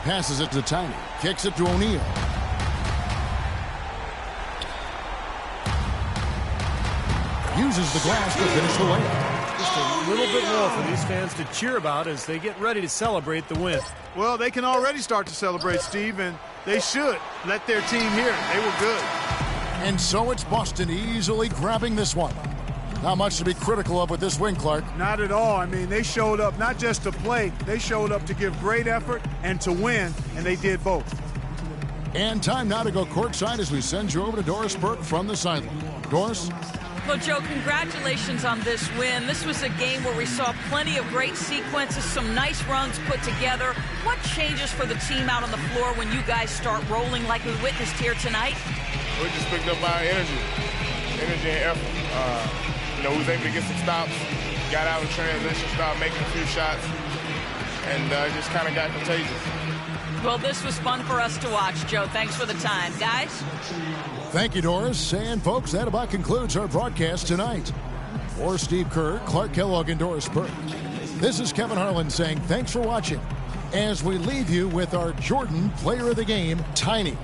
Passes it to Tiny. Kicks it to O'Neal. Uses the glass to finish the layup. Just a little bit more for these fans to cheer about as they get ready to celebrate the win. Well, they can already start to celebrate, Steve, and they should let their team hear it. They were good. And so it's Boston easily grabbing this one. Not much to be critical of with this win, Clark. Not at all. I mean, they showed up not just to play. They showed up to give great effort and to win, and they did both. And time now to go courtside as we send you over to Doris Burke from the sideline. Doris? Well, Joe, congratulations on this win. This was a game where we saw plenty of great sequences, some nice runs put together. What changes for the team out on the floor when you guys start rolling like we witnessed here tonight? We just picked up our energy and effort. We was able to get some stops, got out in transition, started making a few shots, and just kind of got contagious. Well, this was fun for us to watch, Joe. Thanks for the time. Guys? Thank you, Doris. And, folks, that about concludes our broadcast tonight. For Steve Kerr, Clark Kellogg, and Doris Burke, this is Kevin Harlan saying thanks for watching as we leave you with our Jordan Player of the Game, Tiny.